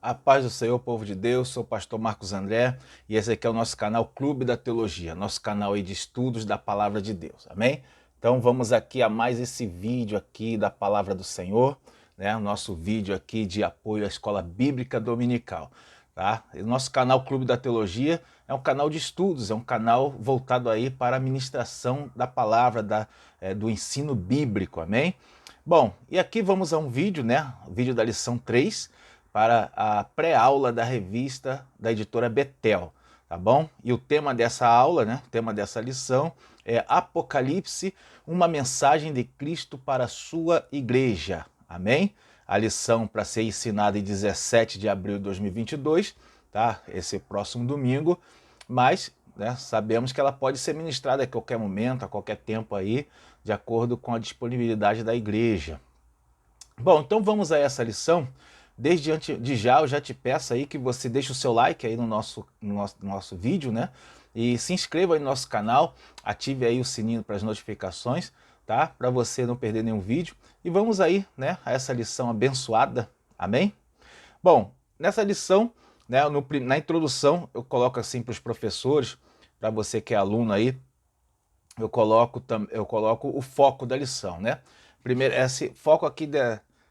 A paz do Senhor, povo de Deus, sou o pastor Marcos André e esse aqui é o nosso canal Clube da Teologia, nosso canal aí de estudos da Palavra de Deus, amém? Então vamos aqui a mais esse vídeo aqui da Palavra do Senhor, né? O nosso vídeo aqui de apoio à Escola Bíblica Dominical, tá? O nosso canal Clube da Teologia é um canal de estudos, é um canal voltado aí para a ministração da Palavra, do ensino bíblico, amém? Bom, e aqui vamos a um vídeo, né? O vídeo da lição 3, para a pré-aula da revista da editora Betel, tá bom? E o tema dessa aula, né, o tema dessa lição é Apocalipse, uma mensagem de Cristo para a sua igreja, amém? A lição para ser ensinada em 17 de abril de 2022, tá? Esse próximo domingo, mas né, sabemos que ela pode ser ministrada a qualquer momento, a qualquer tempo aí, de acordo com a disponibilidade da igreja. Bom, então vamos a essa lição. Desde antes de já, eu já te peço aí que você deixe o seu like aí no nosso vídeo, né? E se inscreva aí no nosso canal, ative aí o sininho para as notificações, tá? Para você não perder nenhum vídeo. E vamos aí, né, a essa lição abençoada, amém? Bom, nessa lição, né, na introdução, eu coloco assim para os professores, para você que é aluno aí, eu coloco o foco da lição, né? Primeiro, esse foco aqui,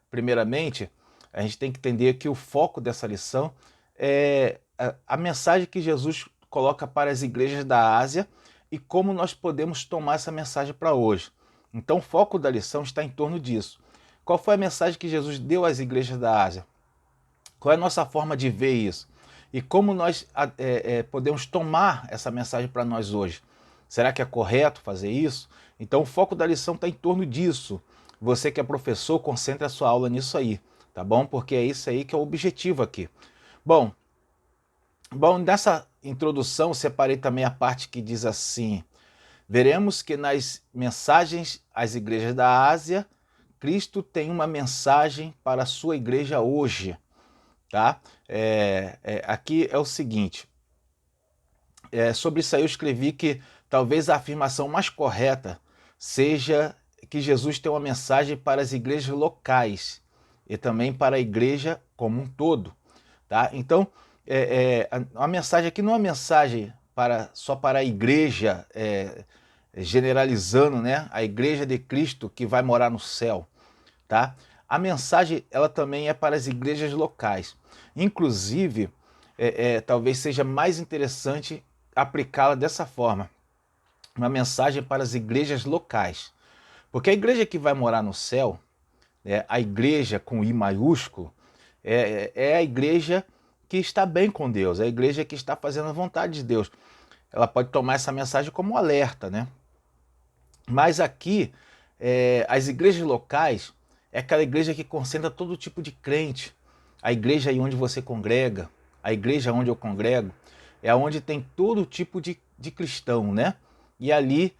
primeiramente, a gente tem que entender que o foco dessa lição é a mensagem que Jesus coloca para as igrejas da Ásia e como nós podemos tomar essa mensagem para hoje. Então, o foco da lição está em torno disso. Qual foi a mensagem que Jesus deu às igrejas da Ásia? Qual é a nossa forma de ver isso? E como nós podemos tomar essa mensagem para nós hoje? Será que é correto fazer isso? Então o foco da lição está em torno disso. Você que é professor, concentre a sua aula nisso aí, tá bom? Porque é isso aí que é o objetivo aqui. Bom, nessa introdução eu separei também a parte que diz assim: veremos que nas mensagens às igrejas da Ásia, Cristo tem uma mensagem para a sua igreja hoje. Tá? Aqui é o seguinte, sobre isso aí eu escrevi que talvez a afirmação mais correta seja que Jesus tem uma mensagem para as igrejas locais e também para a igreja como um todo. Tá? Então, a mensagem aqui não é uma mensagem só para a igreja, generalizando, né? A igreja de Cristo que vai morar no céu. Tá? A mensagem ela também é para as igrejas locais. Inclusive, talvez seja mais interessante aplicá-la dessa forma. Uma mensagem para as igrejas locais. Porque a igreja que vai morar no céu, a igreja com I maiúsculo, é a igreja que está bem com Deus, é a igreja que está fazendo a vontade de Deus. Ela pode tomar essa mensagem como um alerta, né? Mas aqui, as igrejas locais é aquela igreja que concentra todo tipo de crente. A igreja aí onde você congrega, a igreja onde eu congrego, é onde tem todo tipo de cristão, né? E ali,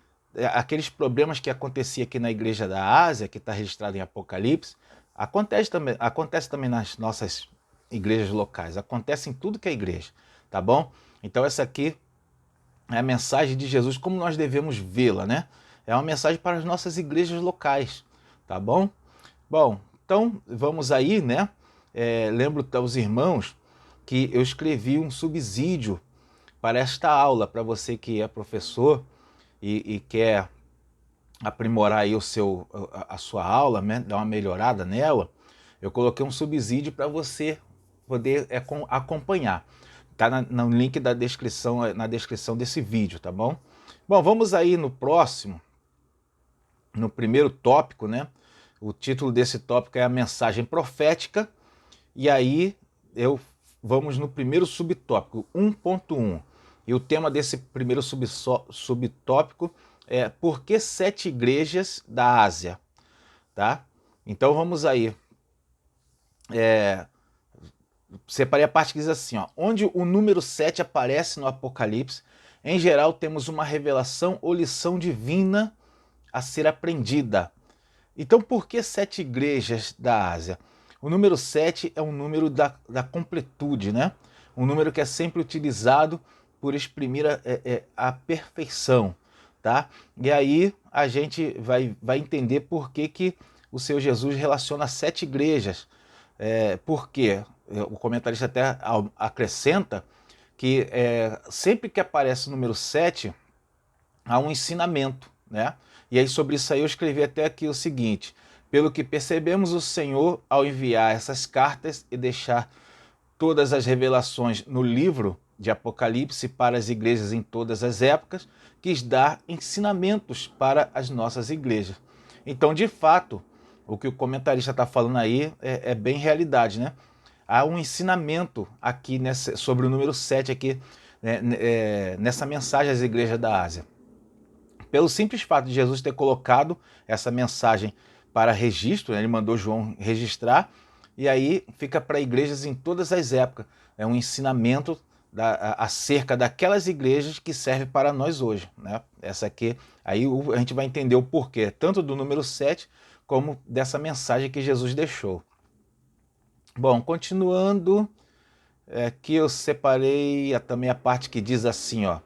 aqueles problemas que acontecia aqui na igreja da Ásia, que está registrado em Apocalipse, acontece também nas nossas igrejas locais, acontece em tudo que é igreja, tá bom? Então essa aqui é a mensagem de Jesus, como nós devemos vê-la, né? É uma mensagem para as nossas igrejas locais, tá bom? Bom, então vamos aí, né? Lembro aos irmãos que eu escrevi um subsídio para esta aula, para você que é professor e quer aprimorar aí a sua aula, né? Dar uma melhorada nela. Eu coloquei um subsídio para você poder acompanhar. Tá no link da descrição, na descrição desse vídeo, tá bom? Bom, vamos aí no próximo, no primeiro tópico, né? O título desse tópico é a mensagem profética, e aí vamos no primeiro subtópico, 1.1. E o tema desse primeiro subtópico é por que 7 igrejas da Ásia, tá? Então vamos aí. Separei a parte que diz assim, ó, onde o número 7 aparece no Apocalipse, em geral temos uma revelação ou lição divina a ser aprendida. Então por que 7 igrejas da Ásia? O número 7 é um número da completude, né? Um número que é sempre utilizado por exprimir a perfeição, tá? E aí a gente vai entender por que o Senhor Jesus relaciona 7 igrejas. Por quê? o comentarista até acrescenta que sempre que aparece o número 7, há um ensinamento, né? E aí sobre isso aí eu escrevi até aqui o seguinte: pelo que percebemos, o Senhor, ao enviar essas cartas e deixar todas as revelações no livro de Apocalipse para as igrejas em todas as épocas, quis dar ensinamentos para as nossas igrejas. Então, de fato, o que o comentarista está falando aí é bem realidade, né? Há um ensinamento aqui sobre o número 7 aqui, né, nessa mensagem às igrejas da Ásia. Pelo simples fato de Jesus ter colocado essa mensagem para registro, né, ele mandou João registrar, e aí fica para igrejas em todas as épocas. É um ensinamento acerca daquelas igrejas que serve para nós hoje, né? Essa aqui, aí a gente vai entender o porquê, tanto do número 7 como dessa mensagem que Jesus deixou. Bom, continuando, aqui eu separei também a parte que diz assim, ó.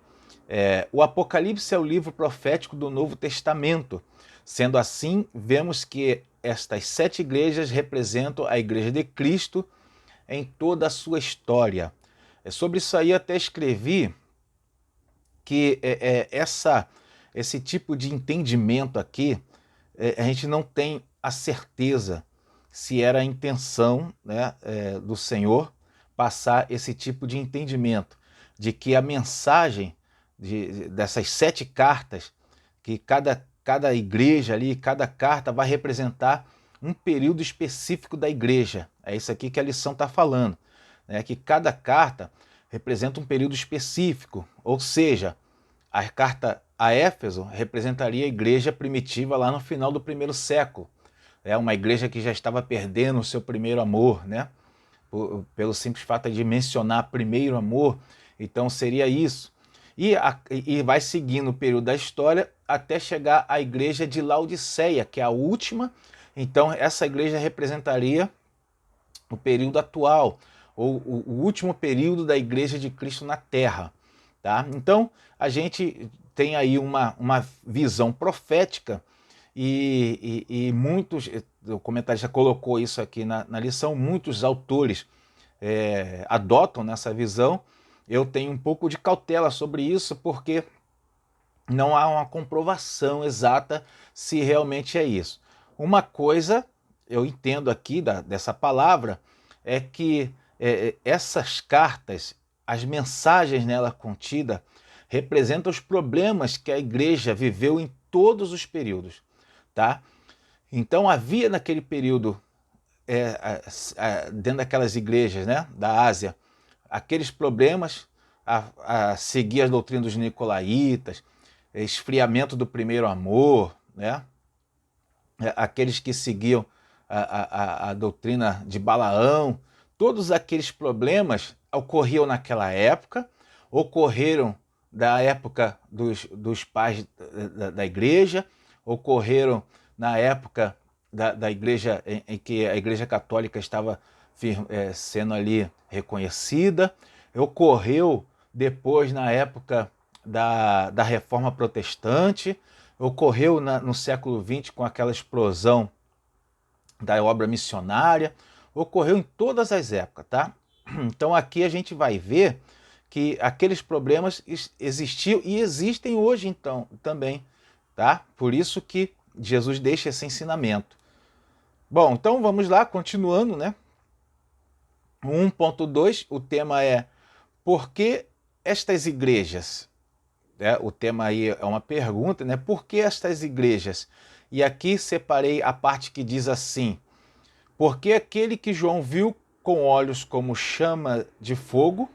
O Apocalipse é o livro profético do Novo Testamento. Sendo assim, vemos que estas 7 igrejas representam a Igreja de Cristo em toda a sua história. Sobre isso aí eu até escrevi que esse tipo de entendimento aqui, a gente não tem a certeza se era a intenção, né, do Senhor passar esse tipo de entendimento, de que a mensagem dessas 7 cartas, que cada igreja ali, cada carta vai representar um período específico da igreja. É isso aqui que a lição está falando, né? Que cada carta representa um período específico, ou seja, a carta a Éfeso representaria a igreja primitiva lá no final do 1º século. É uma igreja que já estava perdendo o seu primeiro amor, né? Pelo simples fato de mencionar primeiro amor, então seria isso. E vai seguindo o período da história até chegar à igreja de Laodiceia, que é a última. Então essa igreja representaria o período atual, ou o último período da igreja de Cristo na Terra. Tá? Então a gente tem aí uma visão profética e muitos, o comentarista colocou isso aqui na lição, muitos autores adotam nessa visão. Eu tenho um pouco de cautela sobre isso, porque não há uma comprovação exata se realmente é isso. Uma coisa, eu entendo aqui dessa palavra, é que essas cartas, as mensagens nela contidas, representam os problemas que a igreja viveu em todos os períodos. Tá? Então havia naquele período, dentro daquelas igrejas, né, da Ásia, aqueles problemas a seguir as doutrinas dos nicolaítas, esfriamento do primeiro amor, né? Aqueles que seguiam a doutrina de Balaão, todos aqueles problemas ocorriam naquela época, ocorreram da época dos pais da igreja, ocorreram na época da igreja em que a igreja católica estava sendo ali reconhecida, ocorreu depois na época da Reforma Protestante, ocorreu no século XX com aquela explosão da obra missionária, ocorreu em todas as épocas, tá? Então aqui a gente vai ver que aqueles problemas existiam e existem hoje então também, tá? Por isso que Jesus deixa esse ensinamento. Bom, então vamos lá, continuando, né? 1.2, o tema é por que estas igrejas? O tema aí é uma pergunta, né? Por que estas igrejas? E aqui separei a parte que diz assim: porque aquele que João viu com olhos como chama de fogo,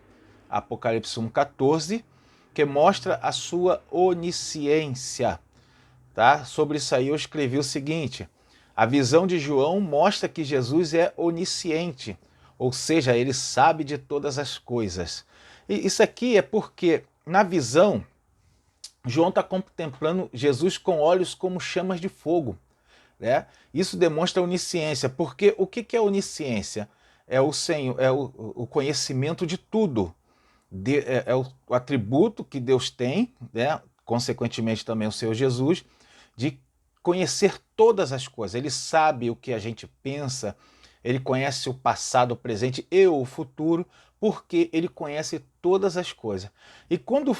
Apocalipse 1,14, que mostra a sua onisciência. Tá? Sobre isso aí eu escrevi o seguinte: a visão de João mostra que Jesus é onisciente, ou seja, ele sabe de todas as coisas. E isso aqui é porque, na visão, João está contemplando Jesus com olhos como chamas de fogo. Né? Isso demonstra onisciência, porque o que é onisciência? É o Senhor, é o conhecimento de tudo. É o atributo que Deus tem, né? Consequentemente também o Senhor Jesus, de conhecer todas as coisas. Ele sabe o que a gente pensa, ele conhece o passado, o presente e o futuro, porque ele conhece todas as coisas. E quando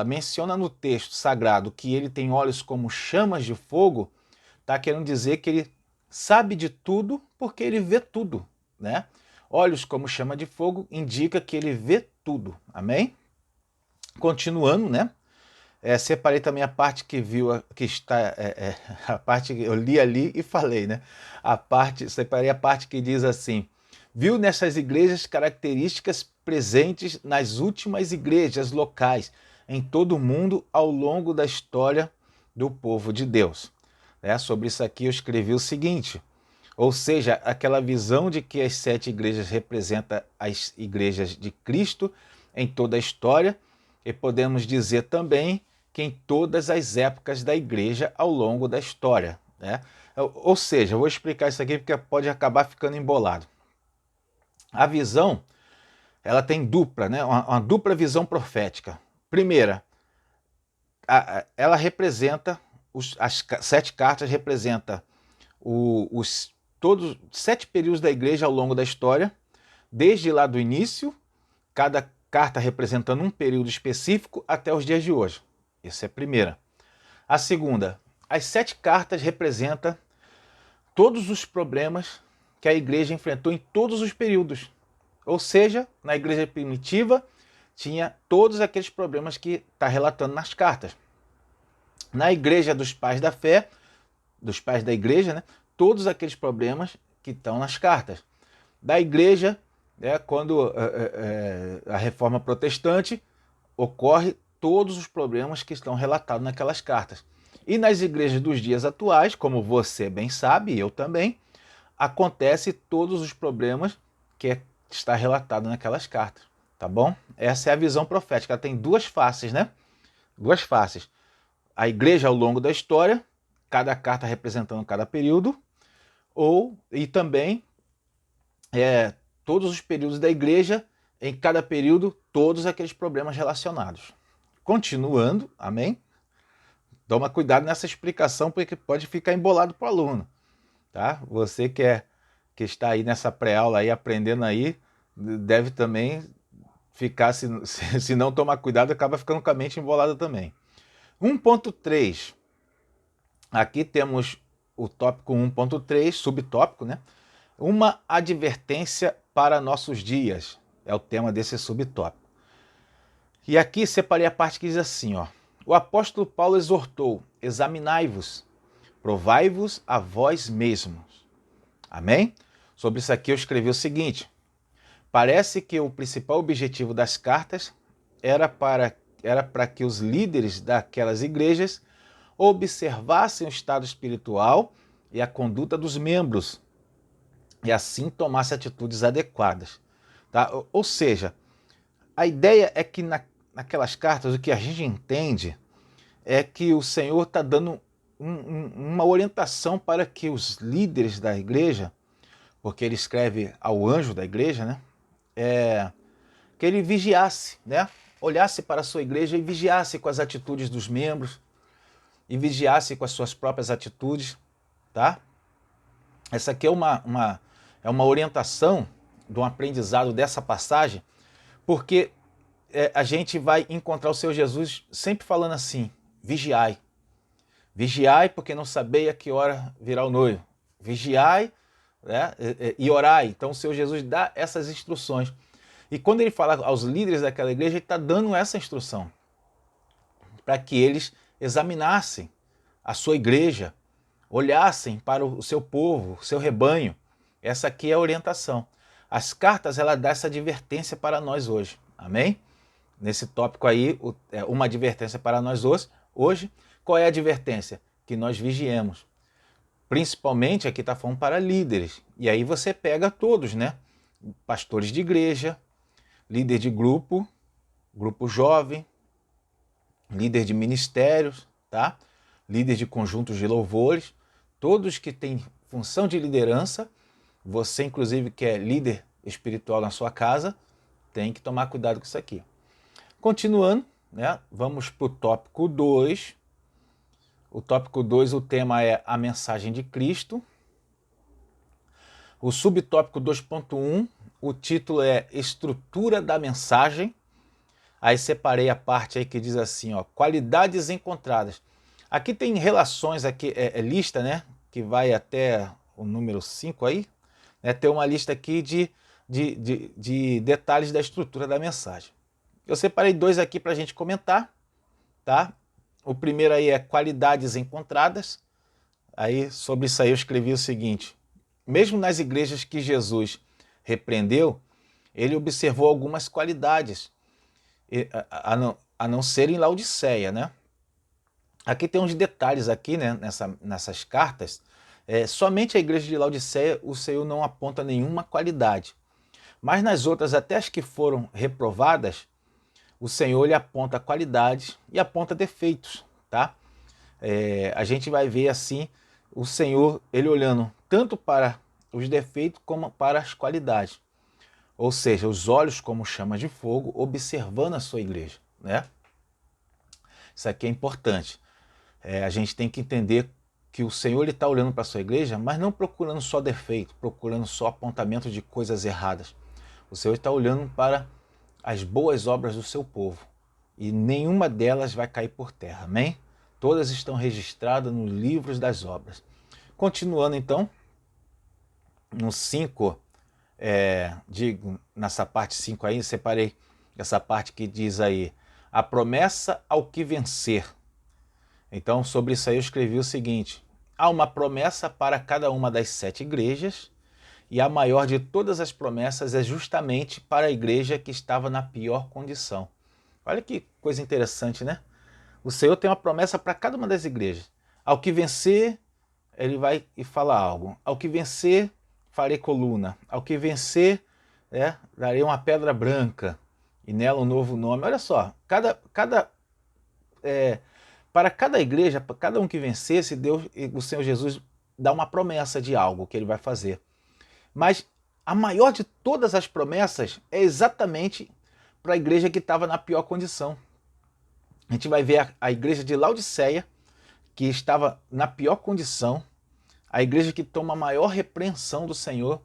menciona no texto sagrado que ele tem olhos como chamas de fogo, está querendo dizer que ele sabe de tudo porque ele vê tudo, né? Olhos como chama de fogo indica que ele vê tudo, amém? Continuando, né? Separei também a parte que viu, que está, a parte que eu li ali e falei, né? Separei a parte que diz assim: viu nessas igrejas características presentes nas últimas igrejas locais em todo o mundo ao longo da história do povo de Deus. Sobre isso aqui eu escrevi o seguinte: ou seja, aquela visão de que as 7 igrejas representam as igrejas de Cristo em toda a história, e podemos dizer também que em todas as épocas da igreja ao longo da história, né? Ou seja, eu vou explicar isso aqui porque pode acabar ficando embolado. A visão, ela tem dupla, né? Uma dupla visão profética. Primeira, ela representa, as 7 cartas representam todos 7 períodos da igreja ao longo da história, desde lá do início, cada carta representando um período específico até os dias de hoje. Essa é a primeira. A segunda, as 7 cartas representam todos os problemas que a igreja enfrentou em todos os períodos. Ou seja, na igreja primitiva tinha todos aqueles problemas que está relatando nas cartas. Na igreja dos pais da fé, dos pais da igreja, né, todos aqueles problemas que estão nas cartas. Da igreja, quando a reforma protestante ocorre, todos os problemas que estão relatados naquelas cartas. E nas igrejas dos dias atuais, como você bem sabe, e eu também, acontece todos os problemas que está relatado naquelas cartas, tá bom? Essa é a visão profética, ela tem 2 faces, né? 2 faces. A igreja ao longo da história, cada carta representando cada período, e também todos os períodos da igreja, em cada período, todos aqueles problemas relacionados. Continuando, amém? Toma cuidado nessa explicação, porque pode ficar embolado para o aluno, tá? Você que está aí nessa pré-aula aí, aprendendo aí, deve também ficar, se não tomar cuidado, acaba ficando com a mente embolada também. 1.3, aqui temos o tópico 1.3, subtópico, né? Uma advertência para nossos dias, é o tema desse subtópico. E aqui separei a parte que diz assim, ó: o apóstolo Paulo exortou: examinai-vos, provai-vos a vós mesmos. Amém? Sobre isso aqui eu escrevi o seguinte: parece que o principal objetivo das cartas era para que os líderes daquelas igrejas observassem o estado espiritual e a conduta dos membros, e assim tomassem atitudes adequadas. Tá? Ou seja, a ideia é que naquelas cartas o que a gente entende é que o Senhor está dando uma orientação para que os líderes da igreja, porque ele escreve ao anjo da igreja, né? Que ele vigiasse, né? Olhasse para a sua igreja e vigiasse com as atitudes dos membros, e vigiasse com as suas próprias atitudes, tá? Essa aqui é uma orientação de um aprendizado dessa passagem, porque a gente vai encontrar o Senhor Jesus sempre falando assim: vigiai. Vigiai, porque não sabeis a que hora virá o noivo. Vigiai, né, e orai. Então o Senhor Jesus dá essas instruções. E quando ele fala aos líderes daquela igreja, ele está dando essa instrução para que eles examinassem a sua igreja, olhassem para o seu povo, o seu rebanho. Essa aqui é a orientação. As cartas, ela dá essa advertência para nós hoje. Amém? Nesse tópico aí, uma advertência para nós hoje. Qual é a advertência? Que nós vigiemos. Principalmente aqui está falando para líderes. E aí você pega todos, né? Pastores de igreja, líder de grupo jovem, líder de ministérios, tá? Líder de conjuntos de louvores, todos que têm função de liderança. Você, inclusive, que é líder espiritual na sua casa, tem que tomar cuidado com isso aqui. Continuando, né? Vamos para o tópico 2. O tópico 2, o tema é a mensagem de Cristo. O subtópico 2.1, o título é Estrutura da Mensagem. Aí separei a parte aí que diz assim, ó, qualidades encontradas. Aqui tem relações, aqui lista, né, que vai até o número 5 aí, né, tem uma lista aqui de detalhes da estrutura da mensagem. Eu separei dois aqui para a gente comentar, tá? O primeiro aí é qualidades encontradas. Aí sobre isso aí eu escrevi o seguinte: mesmo nas igrejas que Jesus repreendeu, ele observou algumas qualidades, a não ser em Laodiceia, né? Aqui tem uns detalhes aqui, né, nessas cartas. Somente a igreja de Laodiceia o Senhor não aponta nenhuma qualidade. Mas nas outras, até as que foram reprovadas, o Senhor lhe aponta qualidades e aponta defeitos, tá? A gente vai ver assim o Senhor, ele olhando tanto para os defeitos como para as qualidades. Ou seja, os olhos como chamas de fogo, observando a sua igreja, né? Isso aqui é importante. A gente tem que entender que o Senhor está olhando para a sua igreja, mas não procurando só defeito, procurando só apontamento de coisas erradas. O Senhor está olhando para as boas obras do seu povo e nenhuma delas vai cair por terra, amém? Todas estão registradas nos livros das obras. Continuando então, no 5, nessa parte 5 aí, separei essa parte que diz aí, a promessa ao que vencer. Então, sobre isso aí eu escrevi o seguinte: há uma promessa para cada uma das 7 igrejas, e a maior de todas as promessas é justamente para a igreja que estava na pior condição. Olha que coisa interessante, né? O Senhor tem uma promessa para cada uma das igrejas. Ao que vencer, ele vai e fala algo. Ao que vencer, farei coluna. Ao que vencer, darei uma pedra branca e nela um novo nome. Olha só, para cada igreja, para cada um que vencesse, Deus, o Senhor Jesus dá uma promessa de algo que ele vai fazer. Mas a maior de todas as promessas é exatamente para a igreja que estava na pior condição. A gente vai ver a igreja de Laodiceia, que estava na pior condição, a igreja que toma a maior repreensão do Senhor,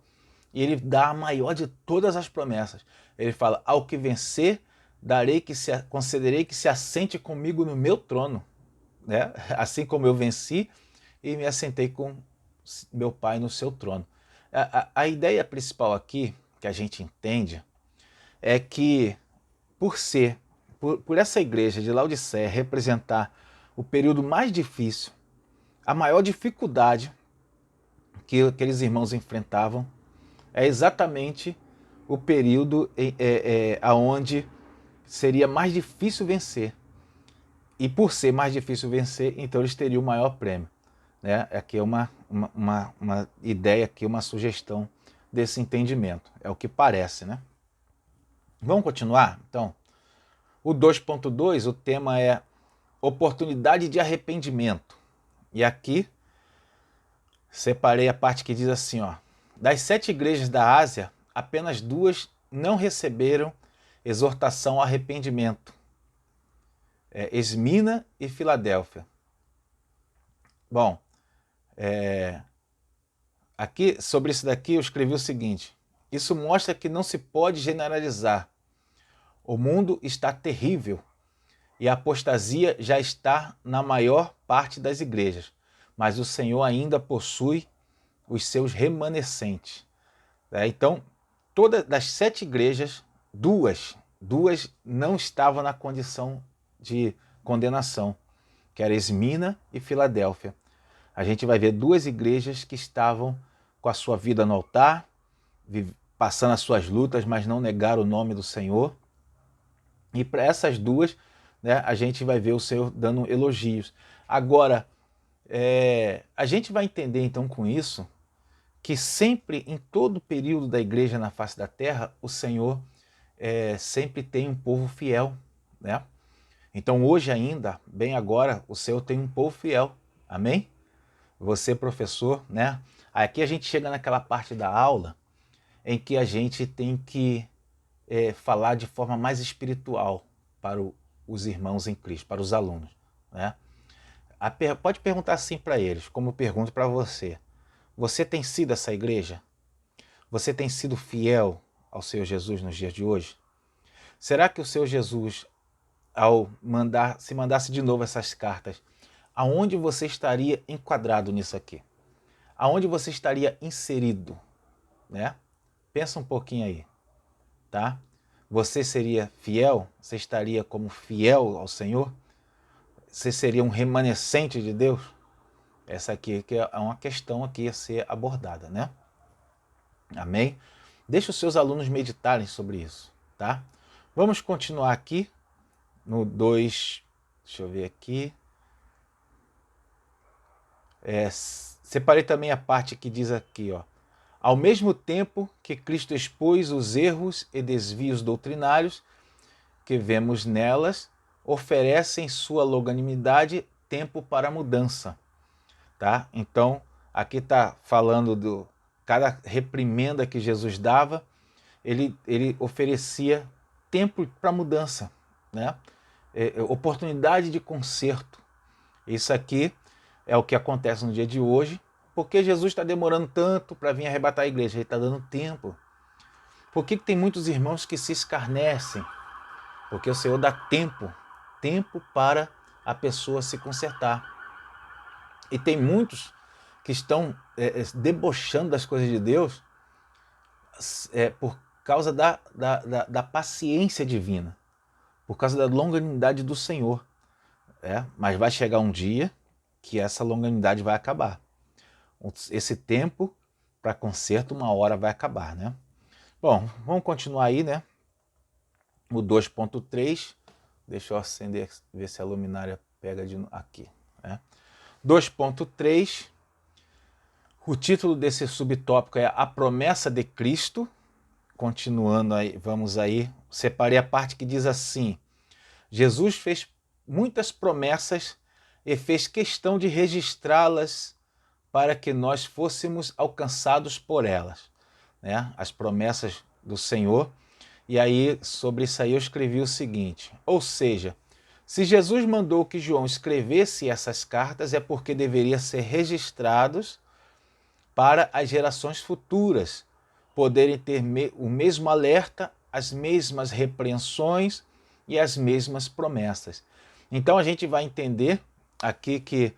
e ele dá a maior de todas as promessas. Ele fala: ao que vencer, concederei que se assente comigo no meu trono, né? Assim como eu venci e me assentei com meu Pai no seu trono. A ideia principal aqui, que a gente entende, é que por essa igreja de Laodiceia representar o período mais difícil, a maior dificuldade que aqueles irmãos enfrentavam é exatamente o período aonde seria mais difícil vencer. E por ser mais difícil vencer, então eles teriam o maior prêmio, né? Aqui é uma ideia, aqui, uma sugestão desse entendimento. É o que parece, né? Vamos continuar? Então, o 2.2, o tema é oportunidade de arrependimento. E aqui separei a parte que diz assim, ó: das 7 igrejas da Ásia, apenas 2 não receberam exortação ao arrependimento. Esmina e Filadélfia. Bom, aqui sobre isso daqui eu escrevi o seguinte: isso mostra que não se pode generalizar. O mundo está terrível e a apostasia já está na maior parte das igrejas, mas o Senhor ainda possui os seus remanescentes. Então, todas das 7 igrejas, duas não estavam na condição de condenação, que era Esmina e Filadélfia. A gente vai ver 2 igrejas que estavam com a sua vida no altar, passando as suas lutas, mas não negaram o nome do Senhor. E para essas 2, né, a gente vai ver o Senhor dando elogios. Agora, a gente vai entender então com isso que sempre, em todo o período da igreja na face da terra, o Senhor sempre tem um povo fiel, né? Então hoje ainda, bem agora, o Senhor tem um povo fiel, amém? Você, professor, né? Aqui a gente chega naquela parte da aula em que a gente tem que falar de forma mais espiritual para os irmãos em Cristo, para os alunos, né? Pode perguntar assim para eles, como eu pergunto para você: você tem sido essa igreja? Você tem sido fiel ao Senhor Jesus nos dias de hoje? Será que o Senhor Jesus, ao se mandasse de novo essas cartas, aonde você estaria enquadrado nisso aqui? Aonde você estaria inserido, né? Pensa um pouquinho aí, tá? Você seria fiel? Você estaria como fiel ao Senhor? Você seria um remanescente de Deus? Essa aqui que é uma questão aqui a ser abordada, né? Amém? Deixa os seus alunos meditarem sobre isso, tá? Vamos continuar aqui no 2, deixa eu ver aqui. Separei também a parte que diz aqui, ó. Ao mesmo tempo que Cristo expôs os erros e desvios doutrinários que vemos nelas, oferecem sua longanimidade tempo para mudança, tá? Então, aqui está falando do cada reprimenda que Jesus dava, ele oferecia tempo para mudança, né? Oportunidade de conserto. Isso aqui é o que acontece no dia de hoje. Por que Jesus está demorando tanto para vir arrebatar a igreja? Ele está dando tempo. Por que tem muitos irmãos que se escarnecem? Porque o Senhor dá tempo para a pessoa se consertar. E tem muitos que estão debochando das coisas de Deus por causa da paciência divina, por causa da longanimidade do Senhor. Mas vai chegar um dia que essa longanimidade vai acabar. Esse tempo para conserto uma hora vai acabar, né? Bom, vamos continuar aí, né? O 2.3, deixa eu acender, ver se a luminária pega aqui, né? 2.3, o título desse subtópico é A Promessa de Cristo. Continuando aí, vamos aí, separei a parte que diz assim: Jesus fez muitas promessas e fez questão de registrá-las para que nós fôssemos alcançados por elas, né? As promessas do Senhor. E aí, sobre isso aí, eu escrevi o seguinte: ou seja, se Jesus mandou que João escrevesse essas cartas, é porque deveria ser registrados para as gerações futuras poderem ter o mesmo alerta, as mesmas repreensões e as mesmas promessas. Então a gente vai entender aqui que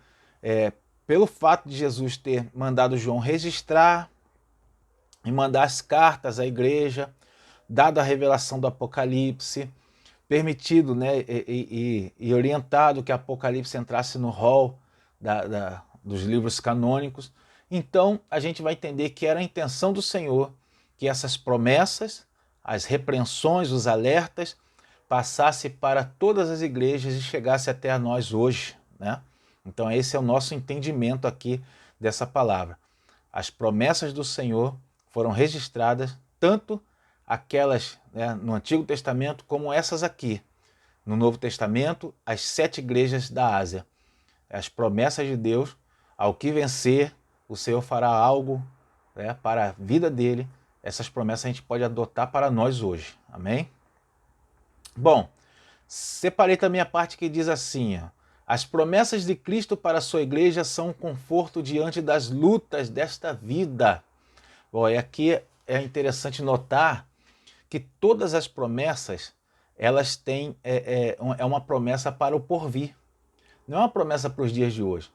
pelo fato de Jesus ter mandado João registrar e mandar as cartas à igreja, dado a revelação do Apocalipse, permitido, né, e orientado que Apocalipse entrasse no rol dos livros canônicos, então a gente vai entender que era a intenção do Senhor que essas promessas, as repreensões, os alertas, passasse para todas as igrejas e chegasse até a nós hoje, né? Então esse é o nosso entendimento aqui dessa palavra. As promessas do Senhor foram registradas, tanto aquelas, né, no Antigo Testamento como essas aqui. No Novo Testamento, as 7 igrejas da Ásia. As promessas de Deus, ao que vencer, o Senhor fará algo, né, para a vida dele. Essas promessas a gente pode adotar para nós hoje. Amém? Bom, separei também a parte que diz assim: ó, as promessas de Cristo para a sua igreja são um conforto diante das lutas desta vida. Bom, e aqui é interessante notar que todas as promessas, elas têm uma promessa para o porvir. Não é uma promessa para os dias de hoje.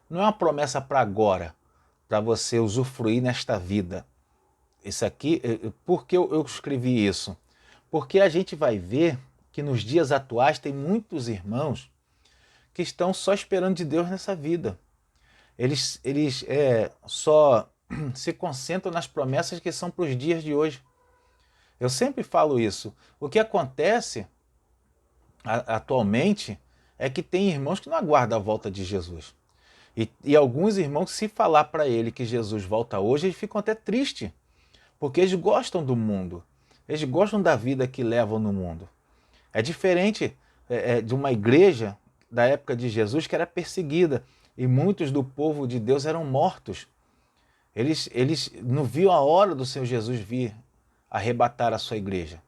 Não é uma promessa para agora, para você usufruir nesta vida. Isso aqui, por que eu escrevi isso? Porque a gente vai ver que nos dias atuais tem muitos irmãos que estão só esperando de Deus nessa vida. Eles só se concentram nas promessas que são para os dias de hoje. Eu sempre falo isso. O que acontece atualmente é que tem irmãos que não aguardam a volta de Jesus. E alguns irmãos, se falar para ele que Jesus volta hoje, eles ficam até tristes, porque eles gostam do mundo. Eles gostam da vida que levam no mundo. É diferente de uma igreja da época de Jesus que era perseguida e muitos do povo de Deus eram mortos. Eles não viam a hora do Senhor Jesus vir arrebatar a sua igreja.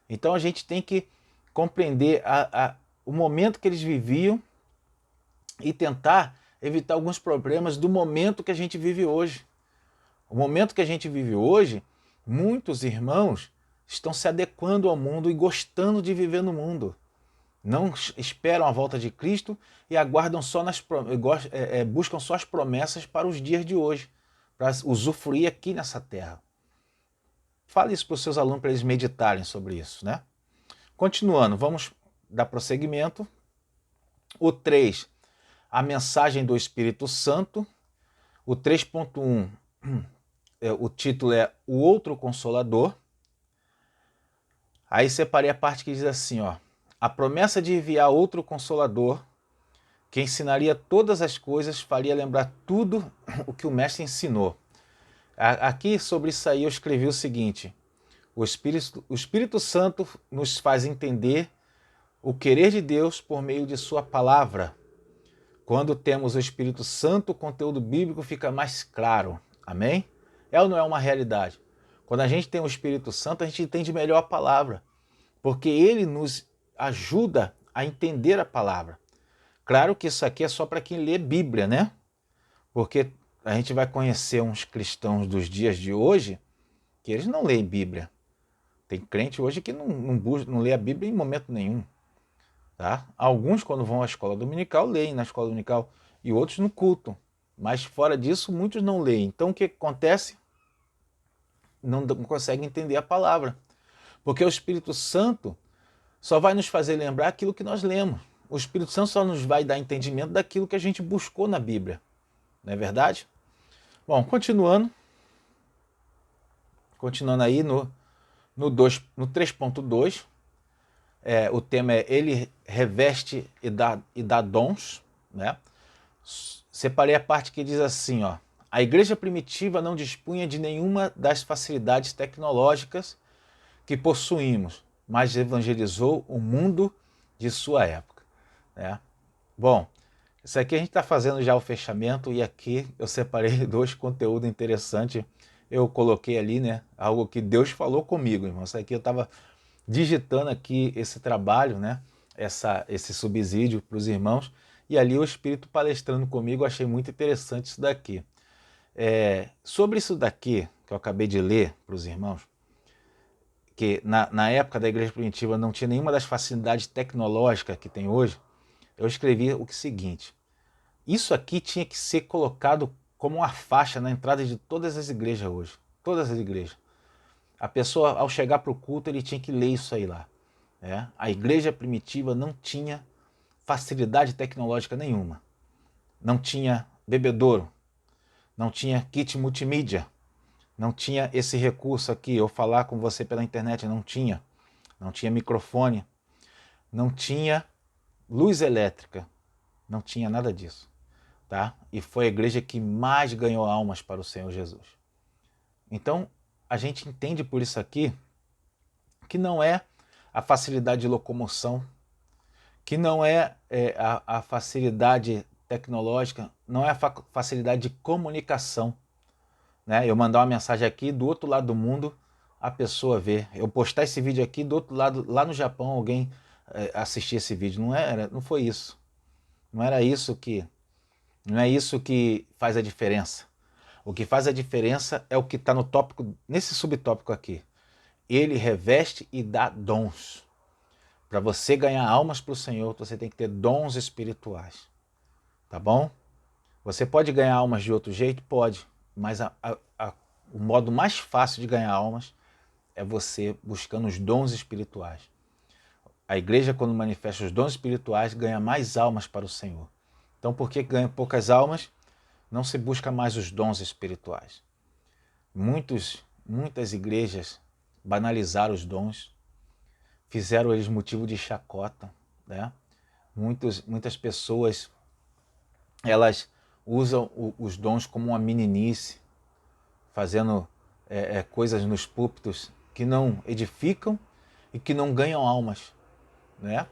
Então a gente tem que compreender o momento que eles viviam e tentar evitar alguns problemas do momento que a gente vive hoje. O momento que a gente vive hoje Muitos irmãos estão se adequando ao mundo e gostando de viver no mundo. Não esperam a volta de Cristo e aguardam só buscam só as promessas para os dias de hoje, para usufruir aqui nessa terra. Fale isso para os seus alunos, para eles meditarem sobre isso, né? Continuando, vamos dar prosseguimento. O 3, a mensagem do Espírito Santo. O 3.1, o título é O Outro Consolador. Aí separei a parte que diz assim, ó: a promessa de enviar outro Consolador, que ensinaria todas as coisas, faria lembrar tudo o que o Mestre ensinou. Aqui, sobre isso aí, eu escrevi o seguinte: o Espírito Santo nos faz entender o querer de Deus por meio de sua palavra. Quando temos o Espírito Santo, o conteúdo bíblico fica mais claro. Amém? É ou não é uma realidade? Quando a gente tem o Espírito Santo, a gente entende melhor a palavra, porque ele nos ajuda a entender a palavra. Claro que isso aqui é só para quem lê Bíblia, né? Porque a gente vai conhecer uns cristãos dos dias de hoje que eles não leem Bíblia. Tem crente hoje que não lê a Bíblia em momento nenhum. Tá? Alguns, quando vão à escola dominical, leem na escola dominical e outros no culto. Mas fora disso, muitos não leem. Então o que acontece? Não conseguem entender a palavra. Porque o Espírito Santo só vai nos fazer lembrar aquilo que nós lemos. O Espírito Santo só nos vai dar entendimento daquilo que a gente buscou na Bíblia. Não é verdade? Bom, continuando aí no 3.2, o tema é Ele reveste e dá dons, né? Separei a parte que diz assim, ó: a igreja primitiva não dispunha de nenhuma das facilidades tecnológicas que possuímos, mas evangelizou o mundo de sua época, né? Bom, isso aqui a gente está fazendo já o fechamento e aqui eu separei 2 conteúdos interessantes. Eu coloquei ali, né, algo que Deus falou comigo, irmão. Isso aqui eu estava digitando aqui esse trabalho, né, esse subsídio para os irmãos, e ali o Espírito palestrando comigo. Eu achei muito interessante isso daqui. Sobre isso daqui que eu acabei de ler para os irmãos, que na época da igreja primitiva não tinha nenhuma das facilidades tecnológicas que tem hoje, eu escrevi o seguinte: isso aqui tinha que ser colocado como uma faixa na entrada de todas as igrejas hoje. Todas as igrejas. A pessoa, ao chegar para o culto, ele tinha que ler isso aí lá. A igreja primitiva não tinha facilidade tecnológica nenhuma. Não tinha bebedouro. Não tinha kit multimídia. Não tinha esse recurso aqui, eu falar com você pela internet, não tinha. Não tinha microfone. Não tinha luz elétrica. Não tinha nada disso. Tá? E foi a igreja que mais ganhou almas para o Senhor Jesus. Então, a gente entende por isso aqui que não é a facilidade de locomoção, que não é, a facilidade tecnológica, não é a facilidade de comunicação, né? Eu mandar uma mensagem aqui do outro lado do mundo, a pessoa ver. Eu postar esse vídeo aqui do outro lado, lá no Japão, alguém assistir esse vídeo. Não foi isso. Não era isso que... Não é isso que faz a diferença. O que faz a diferença é o que está no tópico, nesse subtópico aqui. Ele reveste e dá dons. Para você ganhar almas para o Senhor, você tem que ter dons espirituais. Tá bom? Você pode ganhar almas de outro jeito? Pode. Mas o modo mais fácil de ganhar almas é você buscando os dons espirituais. A igreja, quando manifesta os dons espirituais, ganha mais almas para o Senhor. Então, por que ganha poucas almas? Não se busca mais os dons espirituais. Muitas igrejas banalizaram os dons, fizeram eles motivo de chacota, né? Muitas pessoas, elas usam os dons como uma meninice, fazendo coisas nos púlpitos que não edificam e que não ganham almas, né?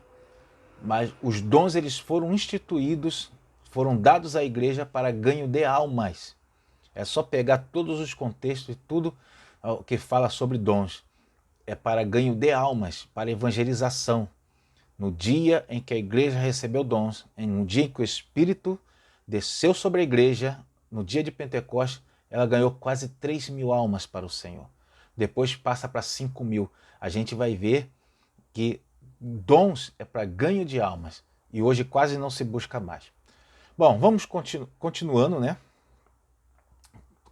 Mas os dons, eles foram instituídos, foram dados à igreja para ganho de almas. É só pegar todos os contextos e tudo o que fala sobre dons. É para ganho de almas, para evangelização. No dia em que a igreja recebeu dons, em um dia em que o Espírito desceu sobre a igreja, no dia de Pentecostes, ela ganhou quase 3.000 almas para o Senhor. depois passa para 5.000. A gente vai ver que dons é para ganho de almas e hoje quase não se busca mais. Bom, vamos continuando, né?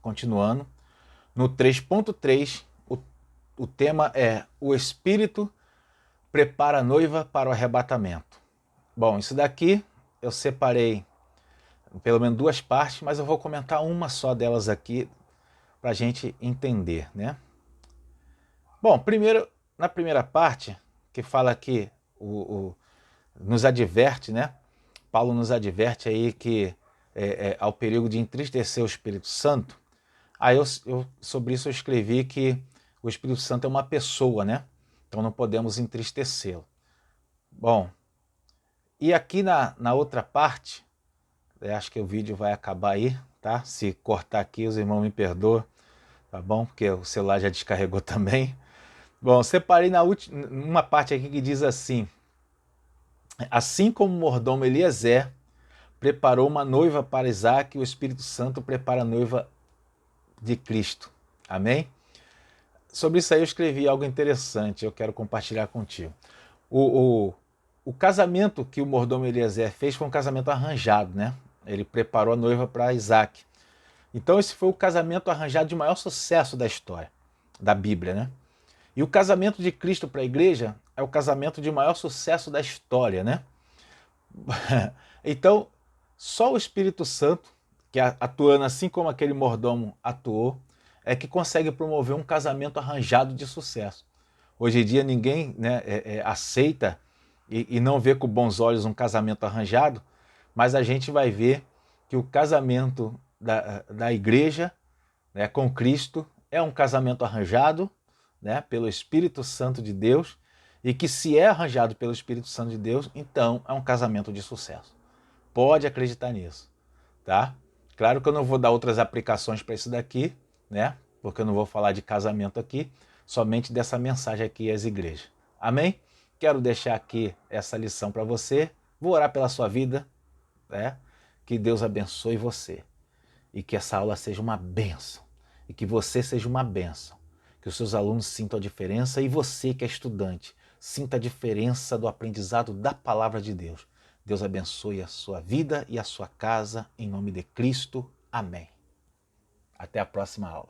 Continuando. No 3.3, o tema é o Espírito prepara a noiva para o arrebatamento. Bom, isso daqui eu separei pelo menos 2 partes, mas eu vou comentar uma só delas aqui para a gente entender, né? Bom, primeiro, na primeira parte, que fala que nos adverte, né? Paulo nos adverte aí que ao perigo de entristecer o Espírito Santo. Aí sobre isso eu escrevi que o Espírito Santo é uma pessoa, né? Então não podemos entristecê-lo. Bom, e aqui na outra parte, acho que o vídeo vai acabar aí, tá? Se cortar aqui, os irmãos me perdoam, tá bom? Porque o celular já descarregou também. Bom, separei uma parte aqui que diz assim: assim como o mordomo Eliezer preparou uma noiva para Isaac, o Espírito Santo prepara a noiva de Cristo. Amém? Sobre isso aí eu escrevi algo interessante, eu quero compartilhar contigo. O casamento que o mordomo Eliezer fez foi um casamento arranjado, né? Ele preparou a noiva para Isaac. Então esse foi o casamento arranjado de maior sucesso da história, da Bíblia, né? E o casamento de Cristo para a igreja é o casamento de maior sucesso da história, né? Então, só o Espírito Santo, que atuando assim como aquele mordomo atuou, é que consegue promover um casamento arranjado de sucesso. Hoje em dia ninguém, né, aceita e não vê com bons olhos um casamento arranjado, mas a gente vai ver que o casamento da igreja, né, com Cristo é um casamento arranjado, né, pelo Espírito Santo de Deus, e que se é arranjado pelo Espírito Santo de Deus, então é um casamento de sucesso. Pode acreditar nisso, tá? Claro que eu não vou dar outras aplicações para isso daqui, né? Porque eu não vou falar de casamento aqui, somente dessa mensagem aqui às igrejas. Amém? Quero deixar aqui essa lição para você. Vou orar pela sua vida, né? Que Deus abençoe você e que essa aula seja uma bênção e que você seja uma bênção. Que os seus alunos sintam a diferença e você que é estudante sinta a diferença do aprendizado da palavra de Deus. Deus abençoe a sua vida e a sua casa, em nome de Cristo. Amém. Até a próxima aula.